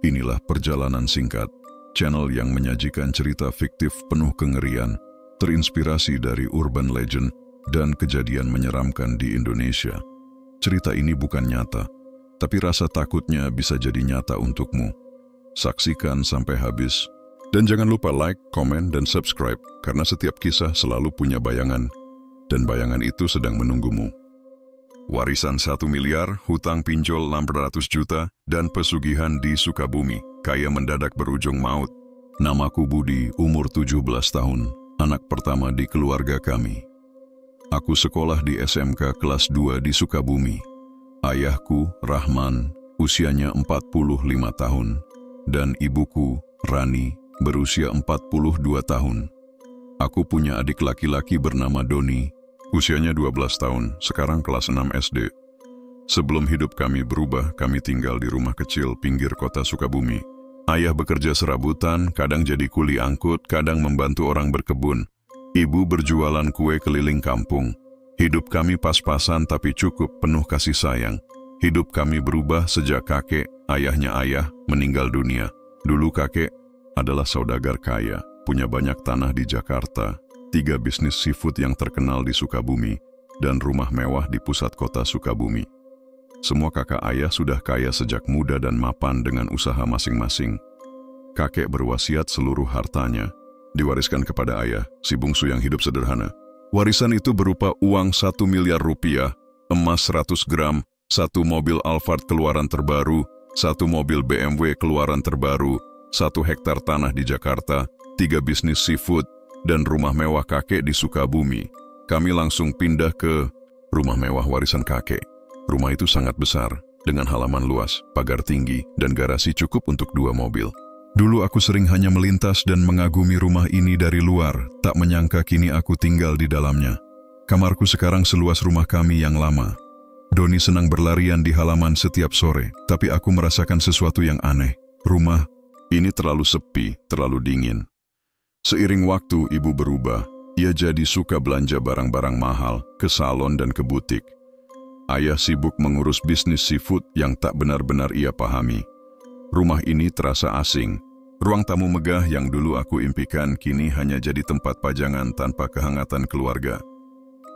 Inilah perjalanan singkat, channel yang menyajikan cerita fiktif penuh kengerian, terinspirasi dari urban legend dan kejadian menyeramkan di Indonesia. Cerita ini bukan nyata, tapi rasa takutnya bisa jadi nyata untukmu. Saksikan sampai habis. Dan jangan lupa like, komen, dan subscribe, karena setiap kisah selalu punya bayangan, dan bayangan itu sedang menunggumu. Warisan 1 miliar, hutang pinjol 600 juta, dan pesugihan di Sukabumi, kaya mendadak berujung maut. Namaku Budi, umur 17 tahun, anak pertama di keluarga kami. Aku sekolah di SMK kelas 2 di Sukabumi. Ayahku, Rahman, usianya 45 tahun, dan ibuku, Rani, berusia 42 tahun. Aku punya adik laki-laki bernama Doni, usianya 12 tahun, sekarang kelas 6 SD. Sebelum hidup kami berubah, kami tinggal di rumah kecil pinggir kota Sukabumi. Ayah bekerja serabutan, kadang jadi kuli angkut, kadang membantu orang berkebun. Ibu berjualan kue keliling kampung. Hidup kami pas-pasan tapi cukup penuh kasih sayang. Hidup kami berubah sejak kakek, ayahnya ayah, meninggal dunia. Dulu kakek adalah saudagar kaya, punya banyak tanah di Jakarta, 3 bisnis seafood yang terkenal di Sukabumi, dan rumah mewah di pusat kota Sukabumi. Semua kakak ayah sudah kaya sejak muda dan mapan dengan usaha masing-masing. Kakek berwasiat seluruh hartanya diwariskan kepada ayah, si bungsu yang hidup sederhana. Warisan itu berupa uang 1 miliar rupiah, emas 100 gram, 1 mobil Alphard keluaran terbaru, 1 mobil BMW keluaran terbaru, 1 hektar tanah di Jakarta, 3 bisnis seafood, dan rumah mewah kakek di Sukabumi. Kami langsung pindah ke rumah mewah warisan kakek. Rumah itu sangat besar, dengan halaman luas, pagar tinggi, dan garasi cukup untuk 2 mobil. Dulu aku sering hanya melintas dan mengagumi rumah ini dari luar, tak menyangka kini aku tinggal di dalamnya. Kamarku sekarang seluas rumah kami yang lama. Doni senang berlarian di halaman setiap sore, tapi aku merasakan sesuatu yang aneh. Rumah ini terlalu sepi, terlalu dingin. Seiring waktu, ibu berubah. Ia jadi suka belanja barang-barang mahal, ke salon dan ke butik. Ayah sibuk mengurus bisnis seafood yang tak benar-benar ia pahami. Rumah ini terasa asing. Ruang tamu megah yang dulu aku impikan kini hanya jadi tempat pajangan tanpa kehangatan keluarga.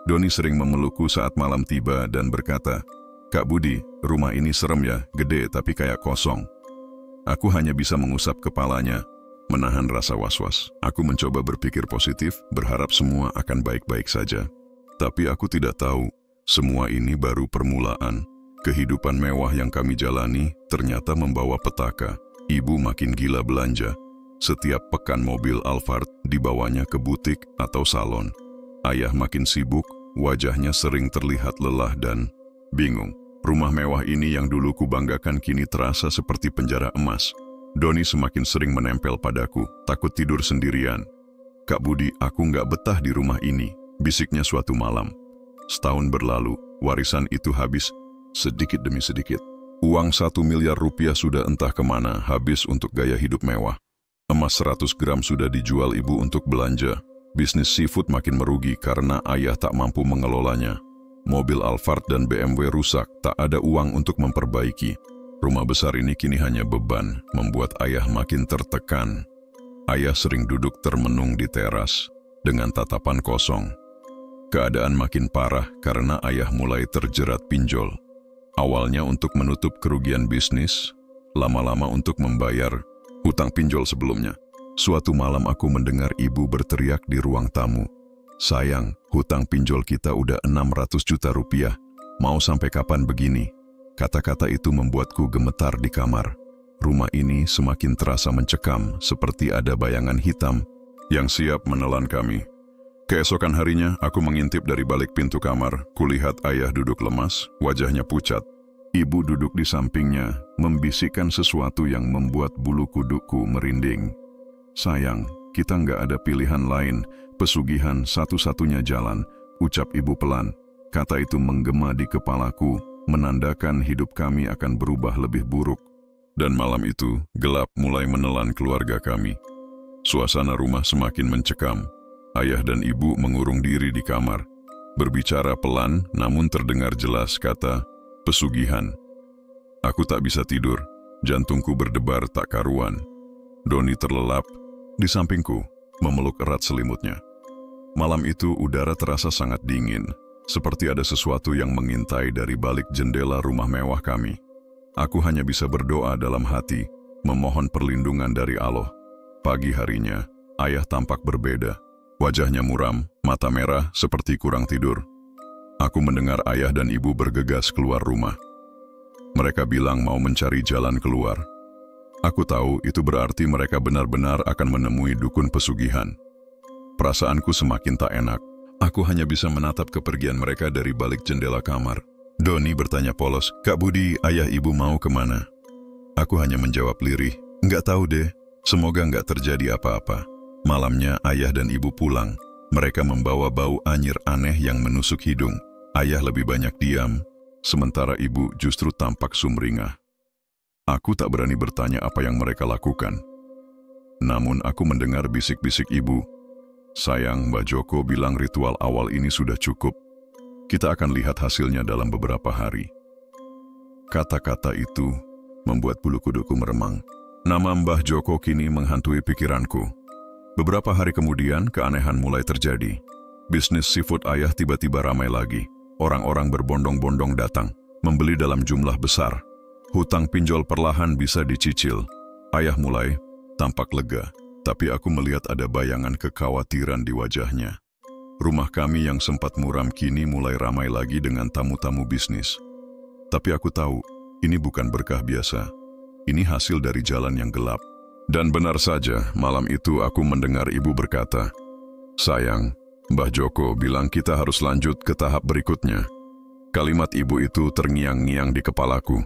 Doni sering memelukku saat malam tiba dan berkata, "Kak Budi, rumah ini serem ya, gede tapi kayak kosong." Aku hanya bisa mengusap kepalanya, menahan rasa was-was. Aku mencoba berpikir positif, berharap semua akan baik-baik saja. Tapi aku tidak tahu, semua ini baru permulaan. Kehidupan mewah yang kami jalani ternyata membawa petaka. Ibu makin gila belanja. Setiap pekan mobil Alphard dibawanya ke butik atau salon. Ayah makin sibuk, wajahnya sering terlihat lelah dan bingung. Rumah mewah ini yang dulu kubanggakan kini terasa seperti penjara emas. Doni semakin sering menempel padaku, takut tidur sendirian. "Kak Budi, aku nggak betah di rumah ini," bisiknya suatu malam. Setahun berlalu, warisan itu habis sedikit demi sedikit. Uang 1 miliar rupiah sudah entah kemana, habis untuk gaya hidup mewah. Emas 100 gram sudah dijual ibu untuk belanja. Bisnis seafood makin merugi karena ayah tak mampu mengelolanya. Mobil Alphard dan BMW rusak, tak ada uang untuk memperbaiki. Rumah besar ini kini hanya beban, membuat ayah makin tertekan. Ayah sering duduk termenung di teras, dengan tatapan kosong. Keadaan makin parah karena ayah mulai terjerat pinjol. Awalnya untuk menutup kerugian bisnis, lama-lama untuk membayar hutang pinjol sebelumnya. Suatu malam aku mendengar ibu berteriak di ruang tamu, "Sayang, hutang pinjol kita udah 600 juta rupiah. Mau sampai kapan begini?" Kata-kata itu membuatku gemetar di kamar. Rumah ini semakin terasa mencekam, seperti ada bayangan hitam yang siap menelan kami. Keesokan harinya, aku mengintip dari balik pintu kamar. Kulihat ayah duduk lemas, wajahnya pucat. Ibu duduk di sampingnya, membisikkan sesuatu yang membuat bulu kuduku merinding. "Sayang, kita nggak ada pilihan lain. Pesugihan satu-satunya jalan," ucap ibu pelan. Kata itu menggema di kepalaku, menandakan hidup kami akan berubah lebih buruk. Dan malam itu, gelap mulai menelan keluarga kami. Suasana rumah semakin mencekam. Ayah dan ibu mengurung diri di kamar. Berbicara pelan, namun terdengar jelas kata, "Pesugihan." Aku tak bisa tidur. Jantungku berdebar tak karuan. Doni terlelap di sampingku, memeluk erat selimutnya. Malam itu udara terasa sangat dingin, seperti ada sesuatu yang mengintai dari balik jendela rumah mewah kami. Aku hanya bisa berdoa dalam hati, memohon perlindungan dari Allah. Pagi harinya, ayah tampak berbeda. Wajahnya muram, mata merah seperti kurang tidur. Aku mendengar ayah dan ibu bergegas keluar rumah. Mereka bilang mau mencari jalan keluar. Aku tahu itu berarti mereka benar-benar akan menemui dukun pesugihan. Perasaanku semakin tak enak. Aku hanya bisa menatap kepergian mereka dari balik jendela kamar. Doni bertanya polos, "Kak Budi, ayah ibu mau kemana?" Aku hanya menjawab lirih, "Nggak tahu deh, semoga nggak terjadi apa-apa." Malamnya ayah dan ibu pulang. Mereka membawa bau anyir aneh yang menusuk hidung. Ayah lebih banyak diam, sementara ibu justru tampak sumringah. Aku tak berani bertanya apa yang mereka lakukan. Namun aku mendengar bisik-bisik ibu. "Sayang, Mbak Joko bilang ritual awal ini sudah cukup. Kita akan lihat hasilnya dalam beberapa hari." Kata-kata itu membuat bulu kuduku meremang. Nama Mbah Joko kini menghantui pikiranku. Beberapa hari kemudian, keanehan mulai terjadi. Bisnis seafood ayah tiba-tiba ramai lagi. Orang-orang berbondong-bondong datang, membeli dalam jumlah besar. Hutang pinjol perlahan bisa dicicil. Ayah mulai tampak lega, tapi aku melihat ada bayangan kekhawatiran di wajahnya. Rumah kami yang sempat muram kini mulai ramai lagi dengan tamu-tamu bisnis. Tapi aku tahu, ini bukan berkah biasa. Ini hasil dari jalan yang gelap. Dan benar saja, malam itu aku mendengar ibu berkata, "Sayang, Mbah Joko bilang kita harus lanjut ke tahap berikutnya." Kalimat ibu itu terngiang-ngiang di kepalaku.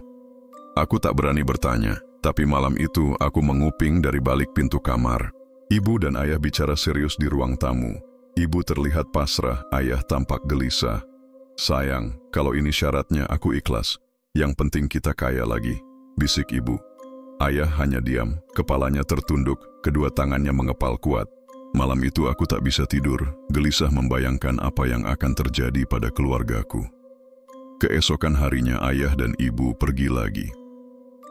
Aku tak berani bertanya, tapi malam itu aku menguping dari balik pintu kamar. Ibu dan ayah bicara serius di ruang tamu. Ibu terlihat pasrah, ayah tampak gelisah. "Sayang, kalau ini syaratnya aku ikhlas. Yang penting kita kaya lagi," bisik ibu. Ayah hanya diam, kepalanya tertunduk, kedua tangannya mengepal kuat. Malam itu aku tak bisa tidur, gelisah membayangkan apa yang akan terjadi pada keluargaku. Keesokan harinya ayah dan ibu pergi lagi.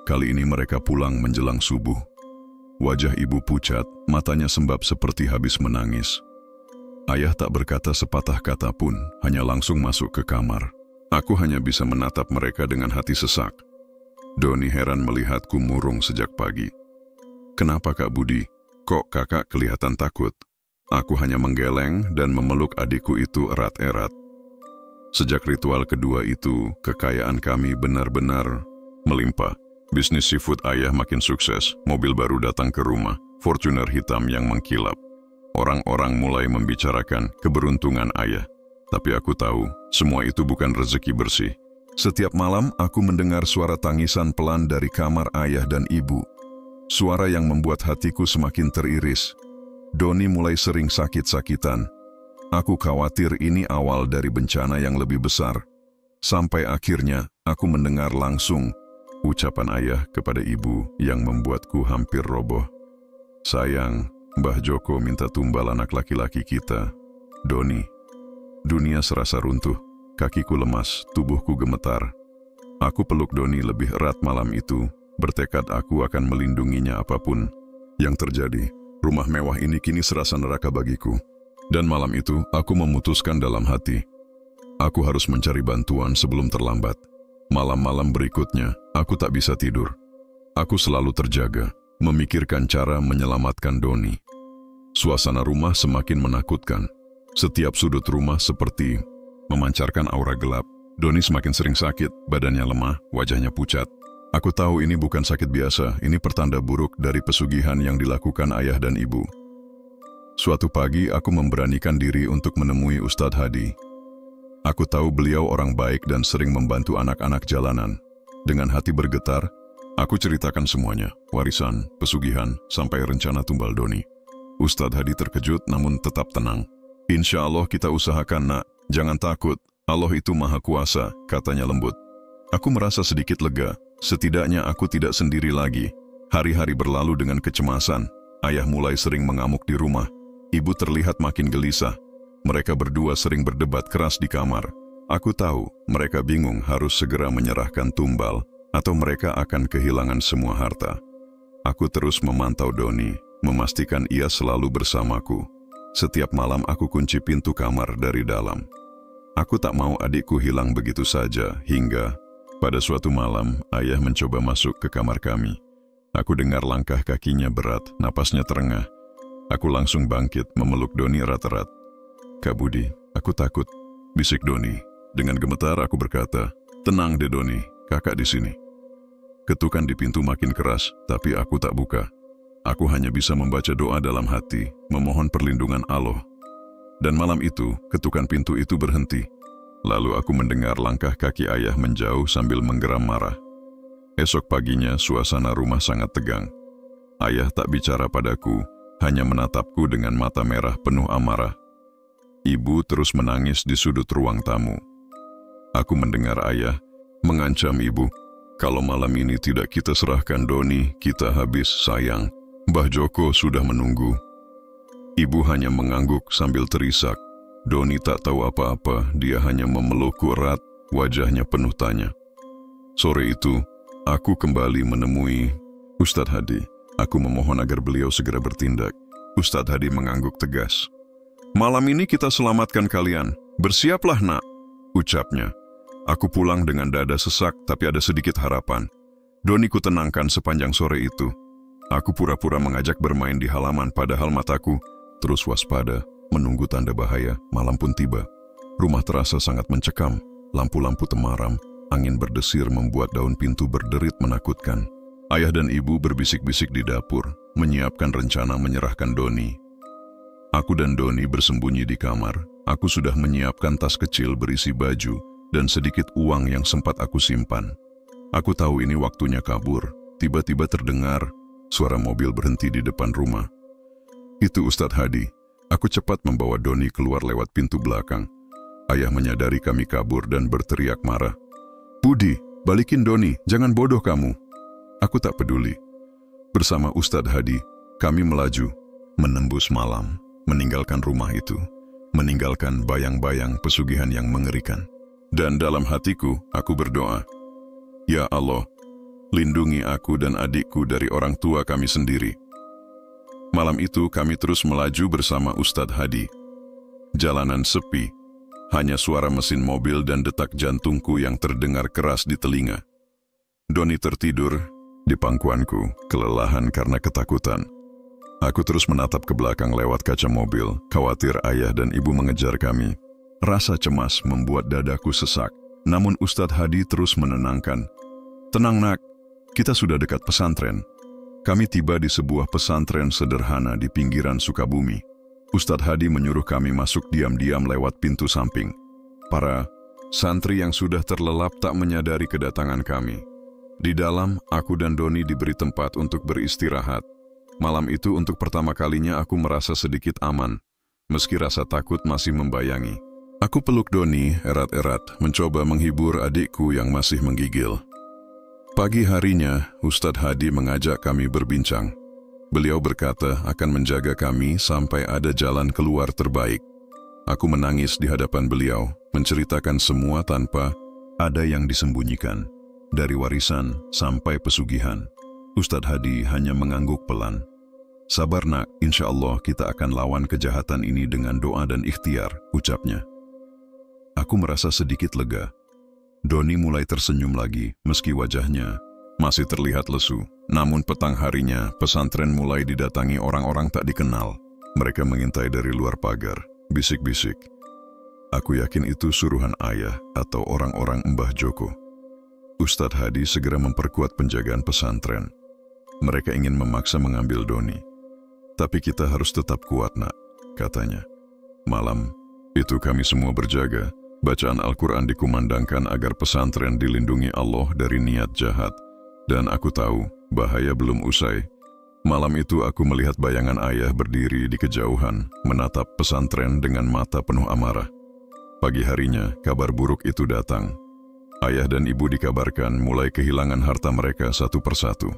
Kali ini mereka pulang menjelang subuh. Wajah ibu pucat, matanya sembab seperti habis menangis. Ayah tak berkata sepatah kata pun, hanya langsung masuk ke kamar. Aku hanya bisa menatap mereka dengan hati sesak. Doni heran melihatku murung sejak pagi. "Kenapa Kak Budi? Kok kakak kelihatan takut?" Aku hanya menggeleng dan memeluk adikku itu erat-erat. Sejak ritual kedua itu, kekayaan kami benar-benar melimpah. Bisnis seafood ayah makin sukses, mobil baru datang ke rumah, Fortuner hitam yang mengkilap. Orang-orang mulai membicarakan keberuntungan ayah. Tapi aku tahu, semua itu bukan rezeki bersih. Setiap malam aku mendengar suara tangisan pelan dari kamar ayah dan ibu. Suara yang membuat hatiku semakin teriris. Doni mulai sering sakit-sakitan. Aku khawatir ini awal dari bencana yang lebih besar. Sampai akhirnya aku mendengar langsung ucapan ayah kepada ibu yang membuatku hampir roboh. "Sayang, Mbah Joko minta tumbal anak laki-laki kita, Doni." Dunia serasa runtuh, kakiku lemas, tubuhku gemetar. Aku peluk Doni lebih erat malam itu, bertekad aku akan melindunginya apapun yang terjadi. Rumah mewah ini kini serasa neraka bagiku. Dan malam itu, aku memutuskan dalam hati, aku harus mencari bantuan sebelum terlambat. Malam-malam berikutnya, aku tak bisa tidur. Aku selalu terjaga, memikirkan cara menyelamatkan Doni. Suasana rumah semakin menakutkan. Setiap sudut rumah seperti memancarkan aura gelap. Doni semakin sering sakit, badannya lemah, wajahnya pucat. Aku tahu ini bukan sakit biasa, ini pertanda buruk dari pesugihan yang dilakukan ayah dan ibu. Suatu pagi aku memberanikan diri untuk menemui Ustadz Hadi. Aku tahu beliau orang baik dan sering membantu anak-anak jalanan. Dengan hati bergetar, aku ceritakan semuanya, warisan, pesugihan, sampai rencana tumbal Doni. Ustadz Hadi terkejut namun tetap tenang. "Insya Allah kita usahakan, nak, jangan takut, Allah itu maha kuasa," katanya lembut. Aku merasa sedikit lega. Setidaknya aku tidak sendiri lagi. Hari-hari berlalu dengan kecemasan. Ayah mulai sering mengamuk di rumah. Ibu terlihat makin gelisah. Mereka berdua sering berdebat keras di kamar. Aku tahu mereka bingung harus segera menyerahkan tumbal atau mereka akan kehilangan semua harta. Aku terus memantau Doni, memastikan ia selalu bersamaku. Setiap malam aku kunci pintu kamar dari dalam. Aku tak mau adikku hilang begitu saja, hingga pada suatu malam ayah mencoba masuk ke kamar kami. Aku dengar langkah kakinya berat, napasnya terengah. Aku langsung bangkit memeluk Doni erat-erat. "Kak Budi, aku takut," bisik Doni. Dengan gemetar aku berkata, "Tenang deh Doni, kakak di sini." Ketukan di pintu makin keras, tapi aku tak buka. Aku hanya bisa membaca doa dalam hati, memohon perlindungan Allah. Dan malam itu, ketukan pintu itu berhenti. Lalu aku mendengar langkah kaki ayah menjauh sambil menggeram marah. Esok paginya, suasana rumah sangat tegang. Ayah tak bicara padaku, hanya menatapku dengan mata merah penuh amarah. Ibu terus menangis di sudut ruang tamu. Aku mendengar ayah mengancam ibu, "Kalau malam ini tidak kita serahkan Doni, kita habis sayang. Mbah Joko sudah menunggu." Ibu hanya mengangguk sambil terisak. Doni tak tahu apa-apa, dia hanya memelukku erat, wajahnya penuh tanya. Sore itu, aku kembali menemui Ustadz Hadi. Aku memohon agar beliau segera bertindak. Ustadz Hadi mengangguk tegas. "Malam ini kita selamatkan kalian. Bersiaplah nak," ucapnya. Aku pulang dengan dada sesak, tapi ada sedikit harapan. Doni kutenangkan sepanjang sore itu. Aku pura-pura mengajak bermain di halaman, padahal mataku terus waspada, menunggu tanda bahaya. Malam pun tiba. Rumah terasa sangat mencekam. Lampu-lampu temaram, angin berdesir membuat daun pintu berderit menakutkan. Ayah dan ibu berbisik-bisik di dapur, menyiapkan rencana menyerahkan Doni. Aku dan Doni bersembunyi di kamar. Aku sudah menyiapkan tas kecil berisi baju dan sedikit uang yang sempat aku simpan. Aku tahu ini waktunya kabur. Tiba-tiba terdengar suara mobil berhenti di depan rumah. Itu Ustadz Hadi. Aku cepat membawa Doni keluar lewat pintu belakang. Ayah menyadari kami kabur dan berteriak marah. "Budi, balikin Doni, jangan bodoh kamu." Aku tak peduli. Bersama Ustadz Hadi, kami melaju, menembus malam, meninggalkan rumah itu, meninggalkan bayang-bayang pesugihan yang mengerikan. Dan dalam hatiku, aku berdoa, "Ya Allah, lindungi aku dan adikku dari orang tua kami sendiri." Malam itu kami terus melaju bersama Ustadz Hadi. Jalanan sepi, hanya suara mesin mobil dan detak jantungku yang terdengar keras di telinga. Doni tertidur di pangkuanku, kelelahan karena ketakutan. Aku terus menatap ke belakang lewat kaca mobil, khawatir ayah dan ibu mengejar kami. Rasa cemas membuat dadaku sesak, namun Ustadz Hadi terus menenangkan. "Tenang nak, kita sudah dekat pesantren." Kami tiba di sebuah pesantren sederhana di pinggiran Sukabumi. Ustadz Hadi menyuruh kami masuk diam-diam lewat pintu samping. Para santri yang sudah terlelap tak menyadari kedatangan kami. Di dalam, aku dan Doni diberi tempat untuk beristirahat. Malam itu untuk pertama kalinya aku merasa sedikit aman, meski rasa takut masih membayangi. Aku peluk Doni erat-erat, mencoba menghibur adikku yang masih menggigil. Pagi harinya, Ustadz Hadi mengajak kami berbincang. Beliau berkata akan menjaga kami sampai ada jalan keluar terbaik. Aku menangis di hadapan beliau, menceritakan semua tanpa ada yang disembunyikan. Dari warisan sampai pesugihan. Ustadz Hadi hanya mengangguk pelan. "Sabar nak, insya Allah kita akan lawan kejahatan ini dengan doa dan ikhtiar," ucapnya. Aku merasa sedikit lega. Doni mulai tersenyum lagi, meski wajahnya masih terlihat lesu. Namun petang harinya, pesantren mulai didatangi orang-orang tak dikenal. Mereka mengintai dari luar pagar, bisik-bisik. Aku yakin itu suruhan ayah atau orang-orang Mbah Joko. Ustadz Hadi segera memperkuat penjagaan pesantren. Mereka ingin memaksa mengambil Doni. "Tapi kita harus tetap kuat nak," katanya. Malam itu kami semua berjaga. Bacaan Al-Quran dikumandangkan agar pesantren dilindungi Allah dari niat jahat. Dan aku tahu, bahaya belum usai. Malam itu aku melihat bayangan ayah berdiri di kejauhan, menatap pesantren dengan mata penuh amarah. Pagi harinya, kabar buruk itu datang. Ayah dan ibu dikabarkan mulai kehilangan harta mereka satu persatu.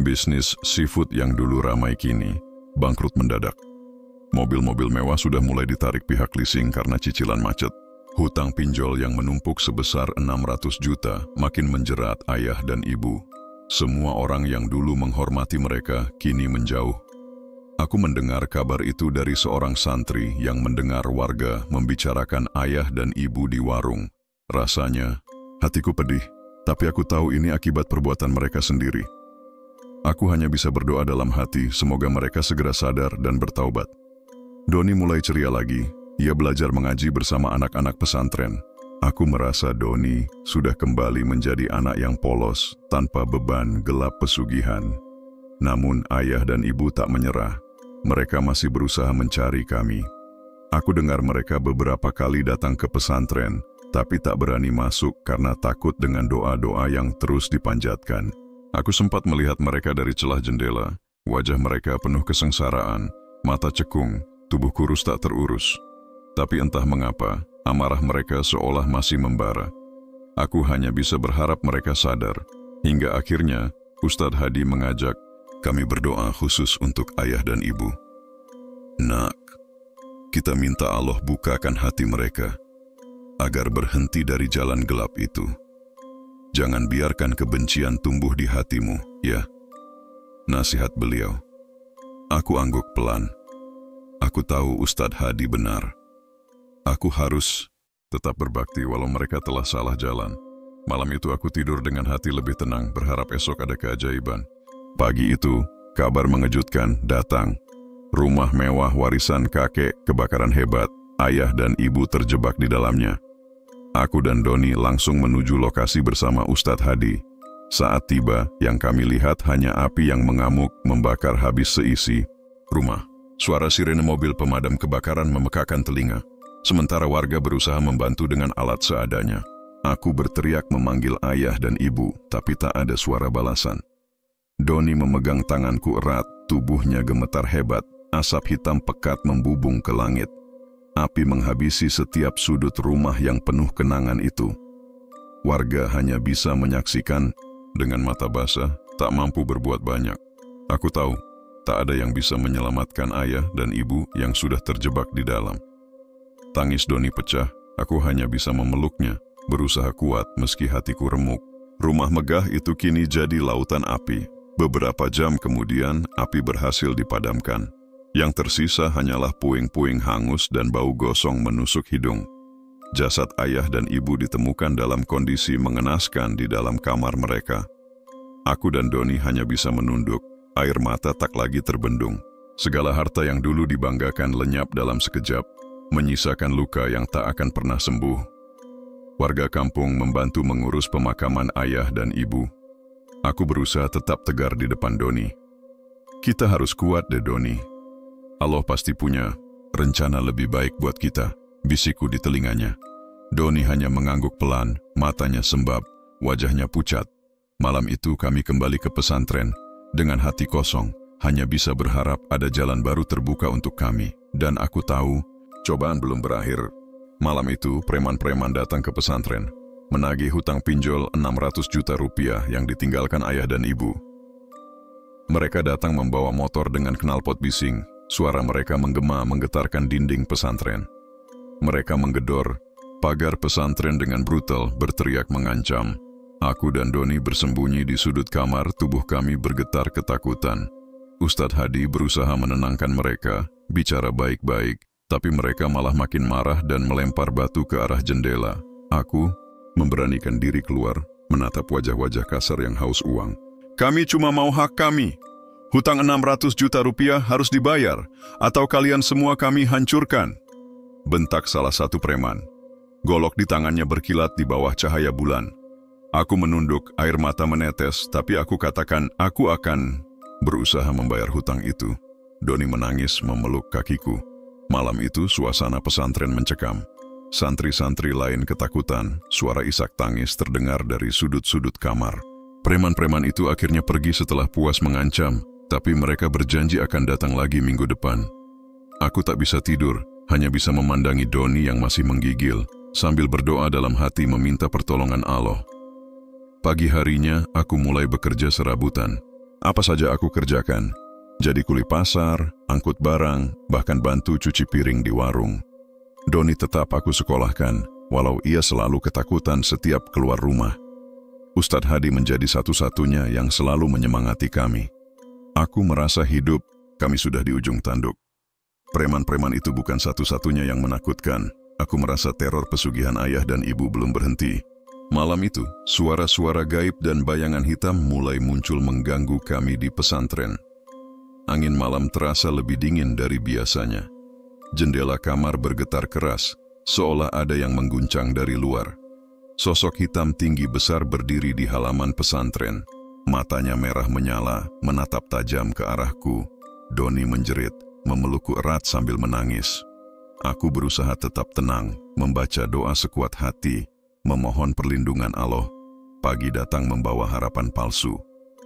Bisnis seafood yang dulu ramai kini bangkrut mendadak. Mobil-mobil mewah sudah mulai ditarik pihak leasing karena cicilan macet. Hutang pinjol yang menumpuk sebesar 600 juta makin menjerat ayah dan ibu. Semua orang yang dulu menghormati mereka kini menjauh. Aku mendengar kabar itu dari seorang santri yang mendengar warga membicarakan ayah dan ibu di warung. Rasanya, hatiku pedih, tapi aku tahu ini akibat perbuatan mereka sendiri. Aku hanya bisa berdoa dalam hati, semoga mereka segera sadar dan bertaubat. Doni mulai ceria lagi. Ia belajar mengaji bersama anak-anak pesantren. Aku merasa Doni sudah kembali menjadi anak yang polos, tanpa beban gelap pesugihan. Namun ayah dan ibu tak menyerah. Mereka masih berusaha mencari kami. Aku dengar mereka beberapa kali datang ke pesantren, tapi tak berani masuk karena takut dengan doa-doa yang terus dipanjatkan. Aku sempat melihat mereka dari celah jendela. Wajah mereka penuh kesengsaraan, mata cekung, tubuh kurus tak terurus. Tapi entah mengapa, amarah mereka seolah masih membara. Aku hanya bisa berharap mereka sadar. Hingga akhirnya, Ustadz Hadi mengajak kami berdoa khusus untuk ayah dan ibu. Nak, kita minta Allah bukakan hati mereka, agar berhenti dari jalan gelap itu. Jangan biarkan kebencian tumbuh di hatimu, ya. Nasihat beliau. Aku angguk pelan. Aku tahu Ustadz Hadi benar. Aku harus tetap berbakti walau mereka telah salah jalan. Malam itu aku tidur dengan hati lebih tenang, berharap esok ada keajaiban. Pagi itu, kabar mengejutkan datang. Rumah mewah warisan kakek kebakaran hebat. Ayah dan ibu terjebak di dalamnya. Aku dan Doni langsung menuju lokasi bersama Ustadz Hadi. Saat tiba, yang kami lihat hanya api yang mengamuk membakar habis seisi rumah. Suara sirene mobil pemadam kebakaran memekakkan telinga. Sementara warga berusaha membantu dengan alat seadanya. Aku berteriak memanggil ayah dan ibu, tapi tak ada suara balasan. Doni memegang tanganku erat, tubuhnya gemetar hebat. Asap hitam pekat membubung ke langit. Api menghabisi setiap sudut rumah yang penuh kenangan itu. Warga hanya bisa menyaksikan dengan mata basah, tak mampu berbuat banyak. Aku tahu, tak ada yang bisa menyelamatkan ayah dan ibu yang sudah terjebak di dalam. Tangis Doni pecah, aku hanya bisa memeluknya, berusaha kuat meski hatiku remuk. Rumah megah itu kini jadi lautan api. Beberapa jam kemudian, api berhasil dipadamkan. Yang tersisa hanyalah puing-puing hangus dan bau gosong menusuk hidung. Jasad ayah dan ibu ditemukan dalam kondisi mengenaskan di dalam kamar mereka. Aku dan Doni hanya bisa menunduk, air mata tak lagi terbendung. Segala harta yang dulu dibanggakan lenyap dalam sekejap, menyisakan luka yang tak akan pernah sembuh. Warga kampung membantu mengurus pemakaman ayah dan ibu. Aku berusaha tetap tegar di depan Doni. Kita harus kuat deh Doni. Allah pasti punya rencana lebih baik buat kita, bisikku di telinganya. Doni hanya mengangguk pelan, matanya sembab, wajahnya pucat. Malam itu kami kembali ke pesantren. Dengan hati kosong, hanya bisa berharap ada jalan baru terbuka untuk kami. Dan aku tahu, cobaan belum berakhir. Malam itu, preman-preman datang ke pesantren, menagih hutang pinjol 600 juta rupiah yang ditinggalkan ayah dan ibu. Mereka datang membawa motor dengan knalpot bising. Suara mereka menggema menggetarkan dinding pesantren. Mereka menggedor pagar pesantren dengan brutal, berteriak mengancam. Aku dan Doni bersembunyi di sudut kamar, tubuh kami bergetar ketakutan. Ustadz Hadi berusaha menenangkan mereka, bicara baik-baik, tapi mereka malah makin marah dan melempar batu ke arah jendela. Aku memberanikan diri keluar, menatap wajah-wajah kasar yang haus uang. Kami cuma mau hak kami. Hutang 600 juta rupiah harus dibayar, atau kalian semua kami hancurkan. Bentak salah satu preman. Golok di tangannya berkilat di bawah cahaya bulan. Aku menunduk, air mata menetes, tapi aku katakan, aku akan berusaha membayar hutang itu. Doni menangis memeluk kakiku. Malam itu suasana pesantren mencekam. Santri-santri lain ketakutan, suara isak tangis terdengar dari sudut-sudut kamar. Preman-preman itu akhirnya pergi setelah puas mengancam, tapi mereka berjanji akan datang lagi minggu depan. Aku tak bisa tidur, hanya bisa memandangi Doni yang masih menggigil, sambil berdoa dalam hati meminta pertolongan Allah. Pagi harinya, aku mulai bekerja serabutan. Apa saja aku kerjakan. Jadi kuli pasar, angkut barang, bahkan bantu cuci piring di warung. Doni tetap aku sekolahkan. walau ia selalu ketakutan setiap keluar rumah. Ustadz Hadi menjadi satu-satunya yang selalu menyemangati kami. Aku merasa hidup, kami sudah di ujung tanduk. Preman-preman itu bukan satu-satunya yang menakutkan. Aku merasa teror pesugihan ayah dan ibu belum berhenti. Malam itu, suara-suara gaib dan bayangan hitam mulai muncul mengganggu kami di pesantren. Angin malam terasa lebih dingin dari biasanya. Jendela kamar bergetar keras, seolah ada yang mengguncang dari luar. Sosok hitam tinggi besar berdiri di halaman pesantren. Matanya merah menyala, menatap tajam ke arahku. Doni menjerit, memelukku erat sambil menangis. Aku berusaha tetap tenang, membaca doa sekuat hati, memohon perlindungan Allah. Pagi datang membawa harapan palsu.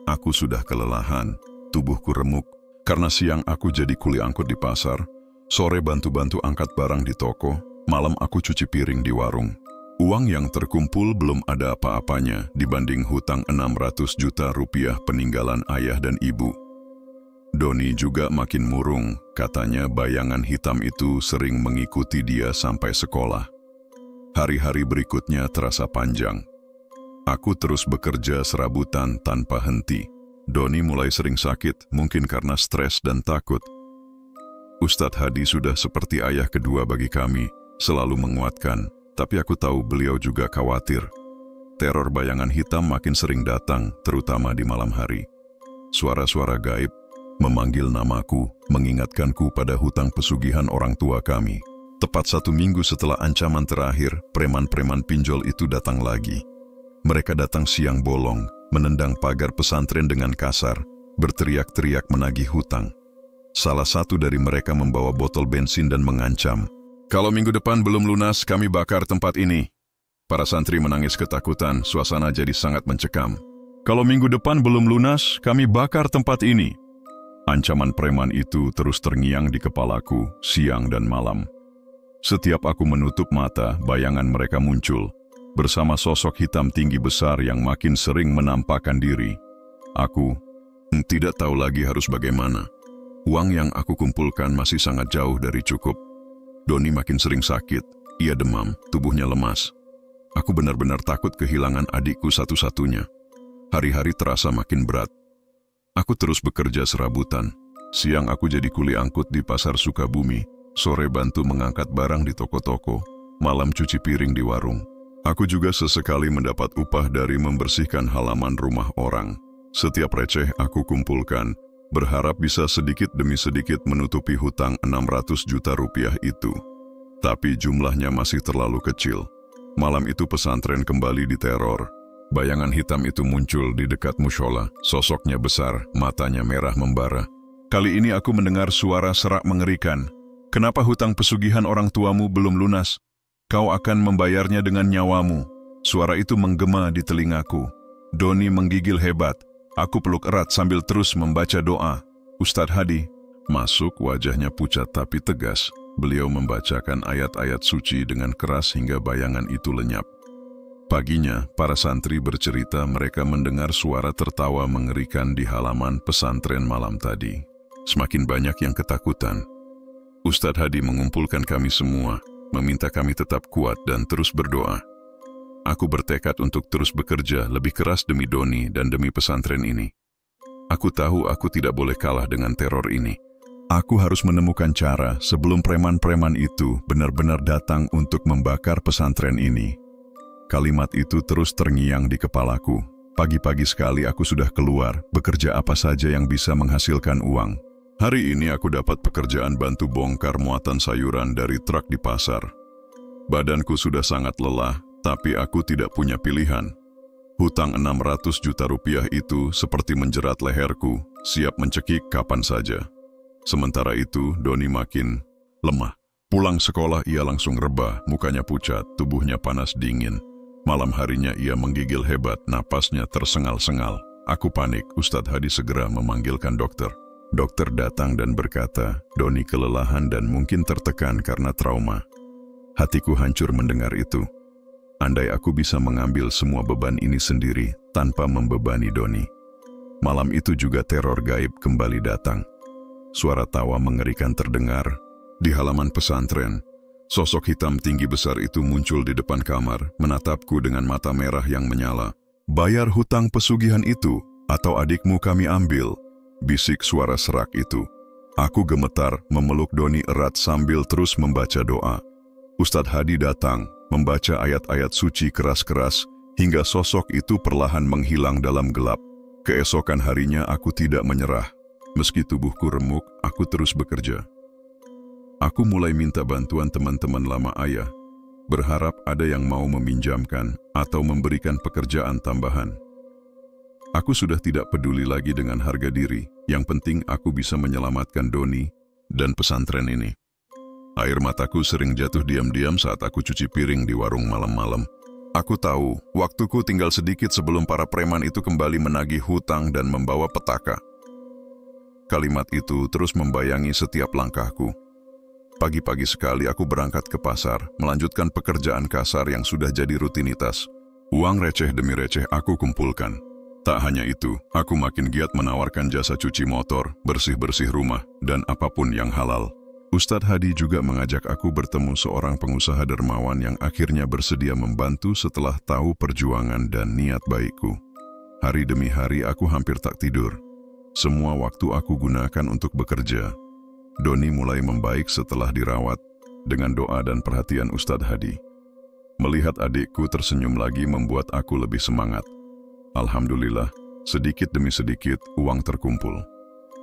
Aku sudah kelelahan, tubuhku remuk. Karena siang aku jadi kuli angkut di pasar, sore bantu-bantu angkat barang di toko, malam aku cuci piring di warung. Uang yang terkumpul belum ada apa-apanya dibanding hutang 600 juta rupiah peninggalan ayah dan ibu. Doni juga makin murung, katanya bayangan hitam itu sering mengikuti dia sampai sekolah. Hari-hari berikutnya terasa panjang. Aku terus bekerja serabutan tanpa henti. Doni mulai sering sakit, mungkin karena stres dan takut. Ustadz Hadi sudah seperti ayah kedua bagi kami, selalu menguatkan, tapi aku tahu beliau juga khawatir. Teror bayangan hitam makin sering datang, terutama di malam hari. Suara-suara gaib memanggil namaku, mengingatkanku pada hutang pesugihan orang tua kami. Tepat 1 minggu setelah ancaman terakhir, preman-preman pinjol itu datang lagi. Mereka datang siang bolong, menendang pagar pesantren dengan kasar, berteriak-teriak menagih hutang. Salah satu dari mereka membawa botol bensin dan mengancam, "Kalau minggu depan belum lunas, kami bakar tempat ini." Para santri menangis ketakutan, suasana jadi sangat mencekam. "Kalau minggu depan belum lunas, kami bakar tempat ini." Ancaman preman itu terus terngiang di kepalaku, siang dan malam. Setiap aku menutup mata, bayangan mereka muncul. Bersama sosok hitam tinggi besar yang makin sering menampakkan diri. Aku tidak tahu lagi harus bagaimana. Uang yang aku kumpulkan masih sangat jauh dari cukup. Doni makin sering sakit, ia demam, tubuhnya lemas. Aku benar-benar takut kehilangan adikku satu-satunya. Hari-hari terasa makin berat. Aku terus bekerja serabutan. Siang aku jadi kuli angkut di pasar Sukabumi, sore bantu mengangkat barang di toko-toko, malam cuci piring di warung. Aku juga sesekali mendapat upah dari membersihkan halaman rumah orang. Setiap receh aku kumpulkan, berharap bisa sedikit demi sedikit menutupi hutang 600 juta rupiah itu. Tapi jumlahnya masih terlalu kecil. Malam itu pesantren kembali diteror. Bayangan hitam itu muncul di dekat mushola, sosoknya besar, matanya merah membara. Kali ini aku mendengar suara serak mengerikan. "Kenapa hutang pesugihan orang tuamu belum lunas? Kau akan membayarnya dengan nyawamu." Suara itu menggema di telingaku. Doni menggigil hebat. Aku peluk erat sambil terus membaca doa. Ustadz Hadi masuk, wajahnya pucat tapi tegas. Beliau membacakan ayat-ayat suci dengan keras hingga bayangan itu lenyap. Paginya, para santri bercerita mereka mendengar suara tertawa mengerikan di halaman pesantren malam tadi. Semakin banyak yang ketakutan. Ustadz Hadi mengumpulkan kami semua, meminta kami tetap kuat dan terus berdoa. Aku bertekad untuk terus bekerja lebih keras demi Doni dan demi pesantren ini. Aku tahu aku tidak boleh kalah dengan teror ini. Aku harus menemukan cara sebelum preman-preman itu benar-benar datang untuk membakar pesantren ini. Kalimat itu terus terngiang di kepalaku. Pagi-pagi sekali aku sudah keluar, bekerja apa saja yang bisa menghasilkan uang. Hari ini aku dapat pekerjaan bantu bongkar muatan sayuran dari truk di pasar. Badanku sudah sangat lelah, tapi aku tidak punya pilihan. Hutang 600 juta rupiah itu seperti menjerat leherku, siap mencekik kapan saja. Sementara itu, Doni makin lemah. Pulang sekolah ia langsung rebah, mukanya pucat, tubuhnya panas dingin. Malam harinya ia menggigil hebat, napasnya tersengal-sengal. Aku panik, Ustadz Hadi segera memanggilkan dokter. Dokter datang dan berkata, Doni kelelahan dan mungkin tertekan karena trauma. Hatiku hancur mendengar itu. Andai aku bisa mengambil semua beban ini sendiri tanpa membebani Doni. Malam itu juga teror gaib kembali datang. Suara tawa mengerikan terdengar di halaman pesantren. Sosok hitam tinggi besar itu muncul di depan kamar, menatapku dengan mata merah yang menyala. "Bayar hutang pesugihan itu, atau adikmu kami ambil," bisik suara serak itu. Aku gemetar memeluk Doni erat sambil terus membaca doa. Ustadz Hadi datang, membaca ayat-ayat suci keras-keras, hingga sosok itu perlahan menghilang dalam gelap. Keesokan harinya aku tidak menyerah. Meski tubuhku remuk, aku terus bekerja. Aku mulai minta bantuan teman-teman lama ayah, berharap ada yang mau meminjamkan atau memberikan pekerjaan tambahan. Aku sudah tidak peduli lagi dengan harga diri, yang penting aku bisa menyelamatkan Doni dan pesantren ini. Air mataku sering jatuh diam-diam saat aku cuci piring di warung malam-malam. Aku tahu, waktuku tinggal sedikit sebelum para preman itu kembali menagih hutang dan membawa petaka. Kalimat itu terus membayangi setiap langkahku. Pagi-pagi sekali aku berangkat ke pasar, melanjutkan pekerjaan kasar yang sudah jadi rutinitas. Uang receh demi receh aku kumpulkan. Tak hanya itu, aku makin giat menawarkan jasa cuci motor, bersih-bersih rumah, dan apapun yang halal. Ustadz Hadi juga mengajak aku bertemu seorang pengusaha dermawan yang akhirnya bersedia membantu setelah tahu perjuangan dan niat baikku. Hari demi hari aku hampir tak tidur. Semua waktu aku gunakan untuk bekerja. Doni mulai membaik setelah dirawat, dengan doa dan perhatian Ustadz Hadi. Melihat adikku tersenyum lagi membuat aku lebih semangat. Alhamdulillah, sedikit demi sedikit uang terkumpul.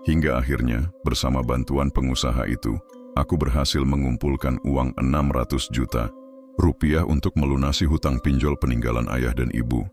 Hingga akhirnya, bersama bantuan pengusaha itu, aku berhasil mengumpulkan uang 600 juta rupiah untuk melunasi hutang pinjol peninggalan ayah dan ibu.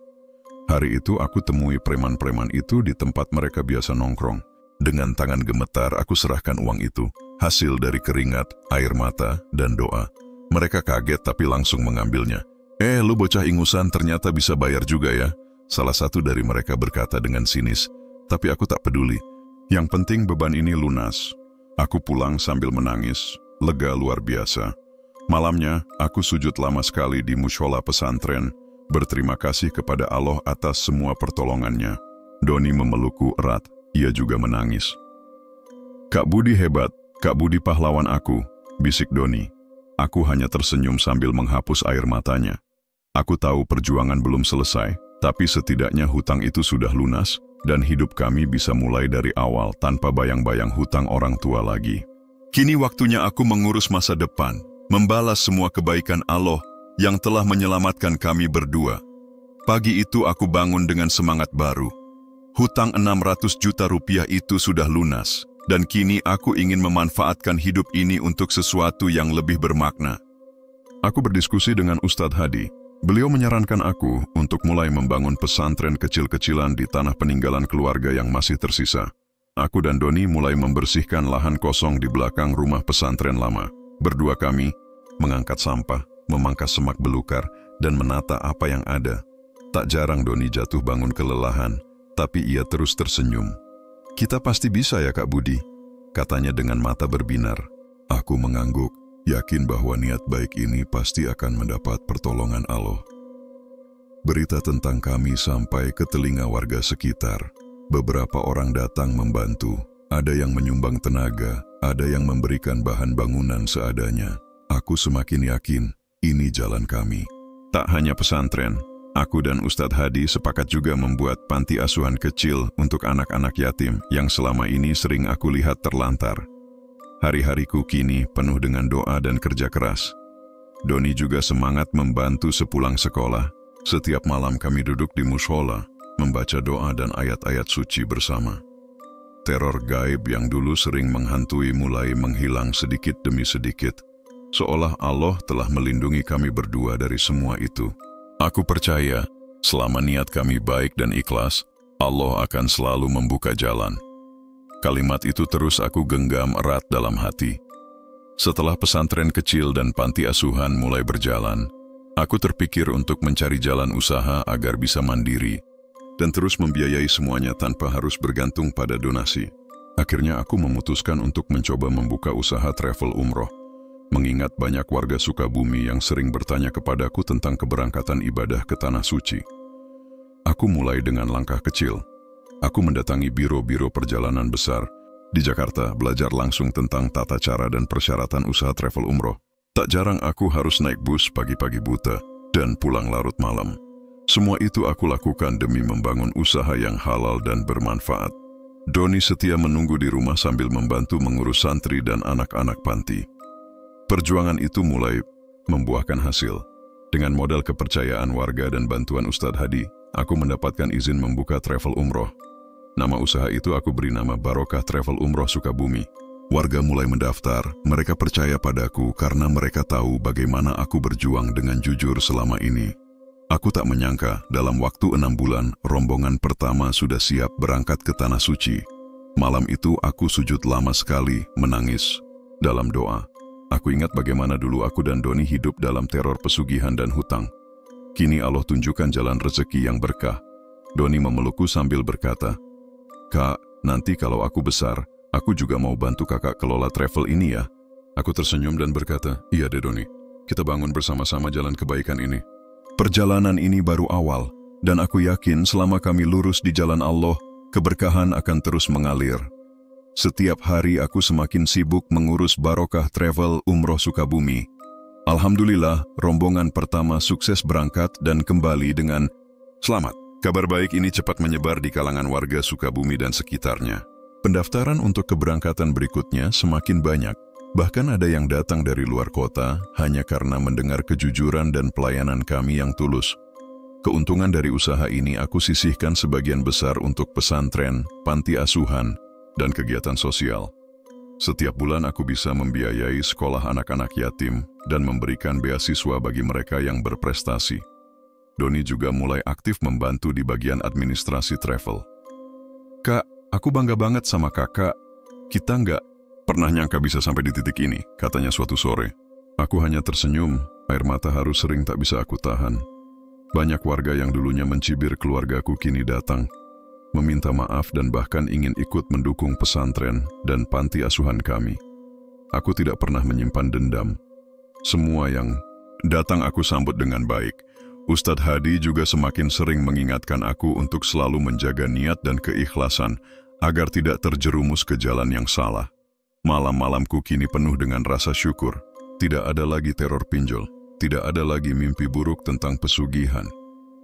Hari itu aku temui preman-preman itu di tempat mereka biasa nongkrong. Dengan tangan gemetar aku serahkan uang itu, hasil dari keringat, air mata, dan doa. Mereka kaget tapi langsung mengambilnya. Lu bocah ingusan ternyata bisa bayar juga ya?" Salah satu dari mereka berkata dengan sinis. Tapi aku tak peduli. Yang penting beban ini lunas. Aku pulang sambil menangis, lega luar biasa. Malamnya, aku sujud lama sekali di mushola pesantren, berterima kasih kepada Allah atas semua pertolongannya. Doni memelukku erat. Ia juga menangis. "Kak Budi hebat, Kak Budi pahlawan aku," bisik Doni. Aku hanya tersenyum sambil menghapus air matanya. Aku tahu perjuangan belum selesai, tapi setidaknya hutang itu sudah lunas, dan hidup kami bisa mulai dari awal tanpa bayang-bayang hutang orang tua lagi. Kini waktunya aku mengurus masa depan, membalas semua kebaikan Allah yang telah menyelamatkan kami berdua. Pagi itu aku bangun dengan semangat baru. Hutang 600 juta rupiah itu sudah lunas, dan kini aku ingin memanfaatkan hidup ini untuk sesuatu yang lebih bermakna. Aku berdiskusi dengan Ustadz Hadi. Beliau menyarankan aku untuk mulai membangun pesantren kecil-kecilan di tanah peninggalan keluarga yang masih tersisa. Aku dan Doni mulai membersihkan lahan kosong di belakang rumah pesantren lama. Berdua kami mengangkat sampah, memangkas semak belukar, dan menata apa yang ada. Tak jarang Doni jatuh bangun kelelahan, tapi ia terus tersenyum. "Kita pasti bisa ya Kak Budi," katanya dengan mata berbinar. Aku mengangguk, yakin bahwa niat baik ini pasti akan mendapat pertolongan Allah. Berita tentang kami sampai ke telinga warga sekitar. Beberapa orang datang membantu, ada yang menyumbang tenaga, ada yang memberikan bahan bangunan seadanya. Aku semakin yakin, ini jalan kami. Tak hanya pesantren, aku dan Ustadz Hadi sepakat juga membuat panti asuhan kecil untuk anak-anak yatim yang selama ini sering aku lihat terlantar. Hari-hariku kini penuh dengan doa dan kerja keras. Doni juga semangat membantu sepulang sekolah. Setiap malam kami duduk di mushola, membaca doa dan ayat-ayat suci bersama. Teror gaib yang dulu sering menghantui mulai menghilang sedikit demi sedikit, seolah Allah telah melindungi kami berdua dari semua itu. Aku percaya, selama niat kami baik dan ikhlas, Allah akan selalu membuka jalan. Kalimat itu terus aku genggam erat dalam hati. Setelah pesantren kecil dan panti asuhan mulai berjalan, aku terpikir untuk mencari jalan usaha agar bisa mandiri dan terus membiayai semuanya tanpa harus bergantung pada donasi. Akhirnya aku memutuskan untuk mencoba membuka usaha travel umroh. Mengingat banyak warga Sukabumi yang sering bertanya kepadaku tentang keberangkatan ibadah ke Tanah Suci. Aku mulai dengan langkah kecil. Aku mendatangi biro-biro perjalanan besar di Jakarta, belajar langsung tentang tata cara dan persyaratan usaha travel umroh. Tak jarang aku harus naik bus pagi-pagi buta dan pulang larut malam. Semua itu aku lakukan demi membangun usaha yang halal dan bermanfaat. Doni setia menunggu di rumah sambil membantu mengurus santri dan anak-anak panti. Perjuangan itu mulai membuahkan hasil. Dengan modal kepercayaan warga dan bantuan Ustadz Hadi, aku mendapatkan izin membuka travel umroh. Nama usaha itu aku beri nama Barokah Travel Umroh Sukabumi. Warga mulai mendaftar, mereka percaya padaku karena mereka tahu bagaimana aku berjuang dengan jujur selama ini. Aku tak menyangka dalam waktu 6 bulan, rombongan pertama sudah siap berangkat ke Tanah Suci. Malam itu aku sujud lama sekali, menangis. Dalam doa, aku ingat bagaimana dulu aku dan Doni hidup dalam teror pesugihan dan hutang. Kini Allah tunjukkan jalan rezeki yang berkah. Doni memelukku sambil berkata, "Kak, nanti kalau aku besar, aku juga mau bantu kakak kelola travel ini ya." Aku tersenyum dan berkata, "Iya deh Doni, kita bangun bersama-sama jalan kebaikan ini." Perjalanan ini baru awal, dan aku yakin selama kami lurus di jalan Allah, keberkahan akan terus mengalir. Setiap hari aku semakin sibuk mengurus Barokah Travel Umroh Sukabumi. Alhamdulillah, rombongan pertama sukses berangkat dan kembali dengan selamat. Kabar baik ini cepat menyebar di kalangan warga Sukabumi dan sekitarnya. Pendaftaran untuk keberangkatan berikutnya semakin banyak. Bahkan ada yang datang dari luar kota hanya karena mendengar kejujuran dan pelayanan kami yang tulus. Keuntungan dari usaha ini aku sisihkan sebagian besar untuk pesantren, panti asuhan, dan kegiatan sosial. Setiap bulan aku bisa membiayai sekolah anak-anak yatim dan memberikan beasiswa bagi mereka yang berprestasi. Doni juga mulai aktif membantu di bagian administrasi travel. "Kak, aku bangga banget sama kakak. Kita nggak pernah nyangka bisa sampai di titik ini," katanya suatu sore. Aku hanya tersenyum, air mata haru sering tak bisa aku tahan. Banyak warga yang dulunya mencibir keluargaku kini datang, meminta maaf dan bahkan ingin ikut mendukung pesantren dan panti asuhan kami. Aku tidak pernah menyimpan dendam. Semua yang datang aku sambut dengan baik. Ustadz Hadi juga semakin sering mengingatkan aku untuk selalu menjaga niat dan keikhlasan agar tidak terjerumus ke jalan yang salah. Malam-malamku kini penuh dengan rasa syukur. Tidak ada lagi teror pinjol, tidak ada lagi mimpi buruk tentang pesugihan.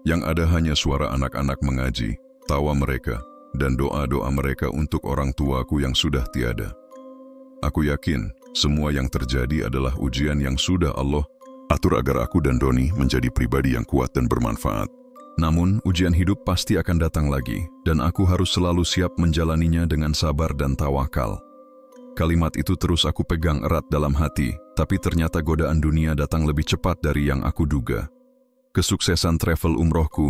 Yang ada hanya suara anak-anak mengaji, tawa mereka, dan doa-doa mereka untuk orang tuaku yang sudah tiada. Aku yakin semua yang terjadi adalah ujian yang sudah Allah atur agar aku dan Doni menjadi pribadi yang kuat dan bermanfaat. Namun, ujian hidup pasti akan datang lagi, dan aku harus selalu siap menjalaninya dengan sabar dan tawakal. Kalimat itu terus aku pegang erat dalam hati, tapi ternyata godaan dunia datang lebih cepat dari yang aku duga. Kesuksesan travel umrohku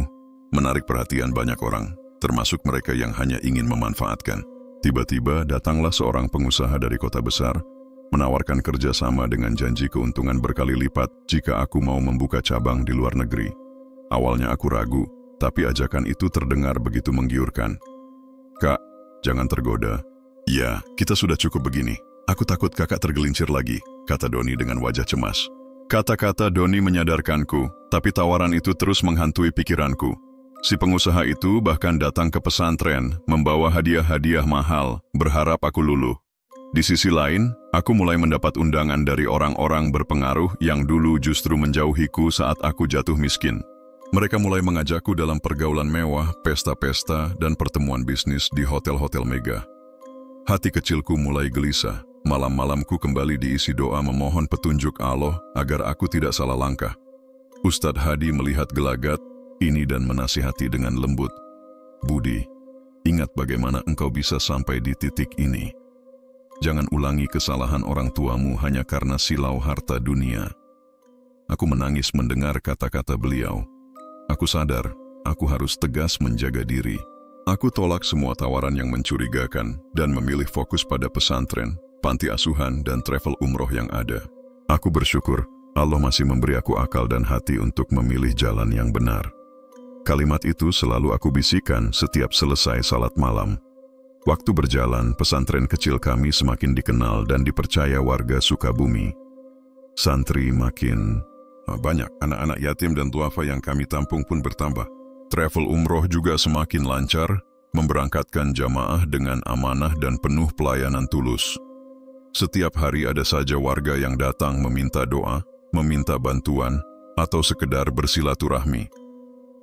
menarik perhatian banyak orang, termasuk mereka yang hanya ingin memanfaatkan. Tiba-tiba datanglah seorang pengusaha dari kota besar, menawarkan kerjasama dengan janji keuntungan berkali lipat jika aku mau membuka cabang di luar negeri. Awalnya aku ragu, tapi ajakan itu terdengar begitu menggiurkan. "Kak, jangan tergoda. Ya, kita sudah cukup begini. Aku takut kakak tergelincir lagi," kata Doni dengan wajah cemas. Kata-kata Doni menyadarkanku, tapi tawaran itu terus menghantui pikiranku. Si pengusaha itu bahkan datang ke pesantren, membawa hadiah-hadiah mahal, berharap aku luluh. Di sisi lain, aku mulai mendapat undangan dari orang-orang berpengaruh yang dulu justru menjauhiku saat aku jatuh miskin. Mereka mulai mengajakku dalam pergaulan mewah, pesta-pesta, dan pertemuan bisnis di hotel-hotel mega. Hati kecilku mulai gelisah. Malam-malamku kembali diisi doa memohon petunjuk Allah agar aku tidak salah langkah. Ustadz Hadi melihat gelagat ini dan menasihati dengan lembut. "Budi, ingat bagaimana engkau bisa sampai di titik ini. Jangan ulangi kesalahan orang tuamu hanya karena silau harta dunia." Aku menangis mendengar kata-kata beliau. Aku sadar, aku harus tegas menjaga diri. Aku tolak semua tawaran yang mencurigakan dan memilih fokus pada pesantren, panti asuhan, dan travel umroh yang ada. Aku bersyukur Allah masih memberi aku akal dan hati untuk memilih jalan yang benar. Kalimat itu selalu aku bisikan setiap selesai salat malam. Waktu berjalan, pesantren kecil kami semakin dikenal dan dipercaya warga Sukabumi. Santri makin banyak, anak-anak yatim dan duafa yang kami tampung pun bertambah. Travel umroh juga semakin lancar, memberangkatkan jamaah dengan amanah dan penuh pelayanan tulus. Setiap hari ada saja warga yang datang meminta doa, meminta bantuan, atau sekedar bersilaturahmi.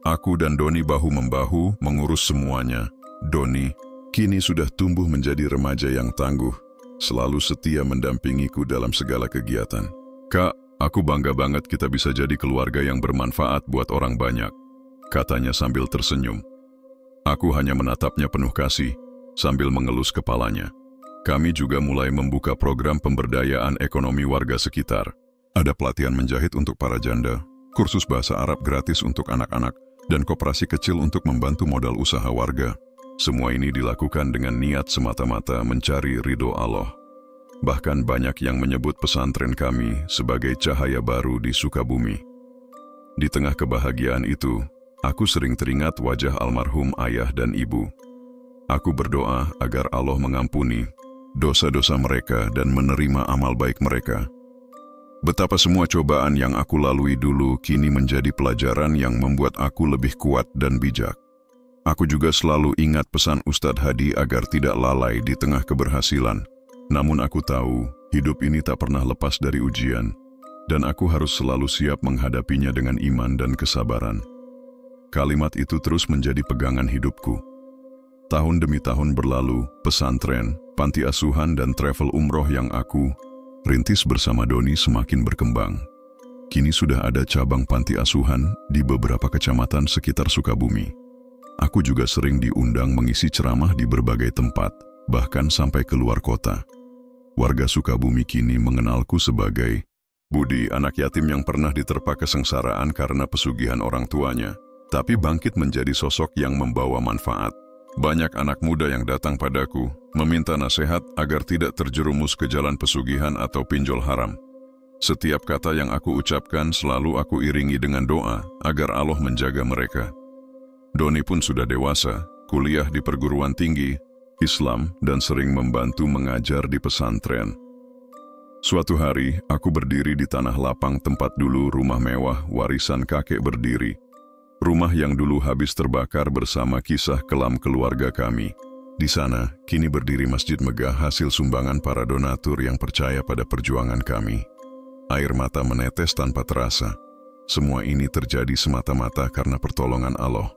Aku dan Doni bahu-membahu mengurus semuanya. Doni kini sudah tumbuh menjadi remaja yang tangguh, selalu setia mendampingiku dalam segala kegiatan. Kak, aku bangga banget kita bisa jadi keluarga yang bermanfaat buat orang banyak, katanya sambil tersenyum. Aku hanya menatapnya penuh kasih, sambil mengelus kepalanya. Kami juga mulai membuka program pemberdayaan ekonomi warga sekitar. Ada pelatihan menjahit untuk para janda, kursus bahasa Arab gratis untuk anak-anak, dan koperasi kecil untuk membantu modal usaha warga. Semua ini dilakukan dengan niat semata-mata mencari ridho Allah. Bahkan banyak yang menyebut pesantren kami sebagai cahaya baru di Sukabumi. Di tengah kebahagiaan itu, aku sering teringat wajah almarhum ayah dan ibu. Aku berdoa agar Allah mengampuni dosa-dosa mereka dan menerima amal baik mereka. Betapa semua cobaan yang aku lalui dulu kini menjadi pelajaran yang membuat aku lebih kuat dan bijak. Aku juga selalu ingat pesan Ustadz Hadi agar tidak lalai di tengah keberhasilan. Namun aku tahu, hidup ini tak pernah lepas dari ujian, dan aku harus selalu siap menghadapinya dengan iman dan kesabaran. Kalimat itu terus menjadi pegangan hidupku. Tahun demi tahun berlalu, pesantren, panti asuhan dan travel umroh yang aku rintis bersama Doni semakin berkembang. Kini sudah ada cabang panti asuhan di beberapa kecamatan sekitar Sukabumi. Aku juga sering diundang mengisi ceramah di berbagai tempat, bahkan sampai keluar kota. Warga Sukabumi kini mengenalku sebagai Budi, anak yatim yang pernah diterpa kesengsaraan karena pesugihan orang tuanya, tapi bangkit menjadi sosok yang membawa manfaat. Banyak anak muda yang datang padaku, meminta nasihat agar tidak terjerumus ke jalan pesugihan atau pinjol haram. Setiap kata yang aku ucapkan selalu aku iringi dengan doa agar Allah menjaga mereka. Doni pun sudah dewasa, kuliah di perguruan tinggi Islam dan sering membantu mengajar di pesantren. Suatu hari, aku berdiri di tanah lapang tempat dulu rumah mewah warisan kakek berdiri. Rumah yang dulu habis terbakar bersama kisah kelam keluarga kami. Di sana, kini berdiri masjid megah hasil sumbangan para donatur yang percaya pada perjuangan kami. Air mata menetes tanpa terasa. Semua ini terjadi semata-mata karena pertolongan Allah.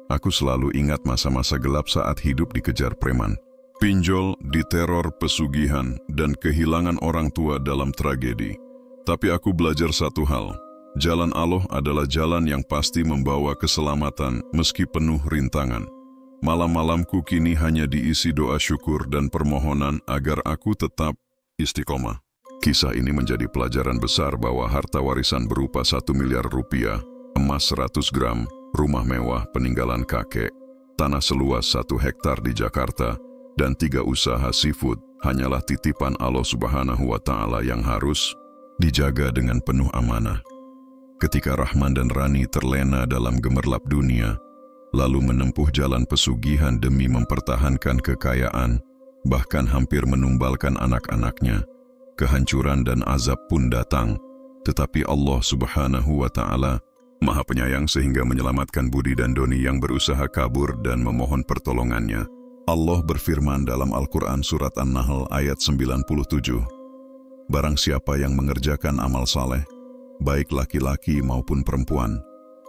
Aku selalu ingat masa-masa gelap saat hidup dikejar preman, pinjol, diteror, pesugihan, dan kehilangan orang tua dalam tragedi. Tapi aku belajar satu hal. Jalan Allah adalah jalan yang pasti membawa keselamatan meski penuh rintangan. Malam-malamku kini hanya diisi doa syukur dan permohonan agar aku tetap istiqomah. Kisah ini menjadi pelajaran besar bahwa harta warisan berupa 1 miliar rupiah, emas 100 gram, rumah mewah peninggalan kakek, tanah seluas 1 hektar di Jakarta, dan 3 usaha seafood hanyalah titipan Allah Subhanahu wa Ta'ala yang harus dijaga dengan penuh amanah. Ketika Rahman dan Rani terlena dalam gemerlap dunia, lalu menempuh jalan pesugihan demi mempertahankan kekayaan, bahkan hampir menumbalkan anak-anaknya, kehancuran dan azab pun datang. Tetapi Allah Subhanahu wa Ta'ala Maha Penyayang sehingga menyelamatkan Budi dan Doni yang berusaha kabur dan memohon pertolongannya. Allah berfirman dalam Al-Quran Surat An-Nahl ayat 97, Barang siapa yang mengerjakan amal saleh, baik laki-laki maupun perempuan,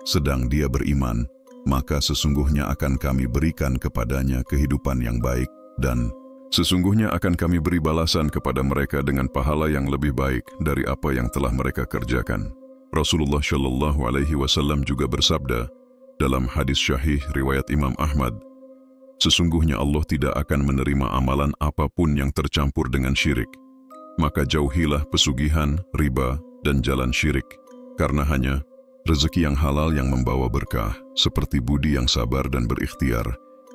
sedang dia beriman, maka sesungguhnya akan kami berikan kepadanya kehidupan yang baik, dan sesungguhnya akan kami beri balasan kepada mereka dengan pahala yang lebih baik dari apa yang telah mereka kerjakan. Rasulullah Shallallahu Alaihi Wasallam juga bersabda dalam hadis syahih riwayat Imam Ahmad, sesungguhnya Allah tidak akan menerima amalan apapun yang tercampur dengan syirik. Maka jauhilah pesugihan, riba, dan jalan syirik, karena hanya rezeki yang halal yang membawa berkah, seperti Budi yang sabar dan berikhtiar,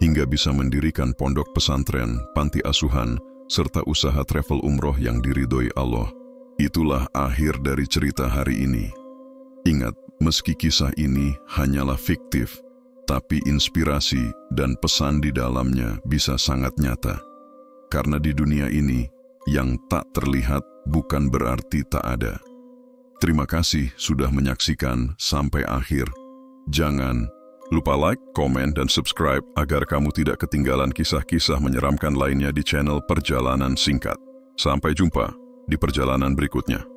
hingga bisa mendirikan pondok pesantren, panti asuhan, serta usaha travel umroh yang diridhoi Allah. Itulah akhir dari cerita hari ini. Ingat, meski kisah ini hanyalah fiktif, tapi inspirasi dan pesan di dalamnya bisa sangat nyata. Karena di dunia ini, yang tak terlihat bukan berarti tak ada. Terima kasih sudah menyaksikan sampai akhir. Jangan lupa like, komen, dan subscribe agar kamu tidak ketinggalan kisah-kisah menyeramkan lainnya di channel Perjalanan Singkat. Sampai jumpa di perjalanan berikutnya.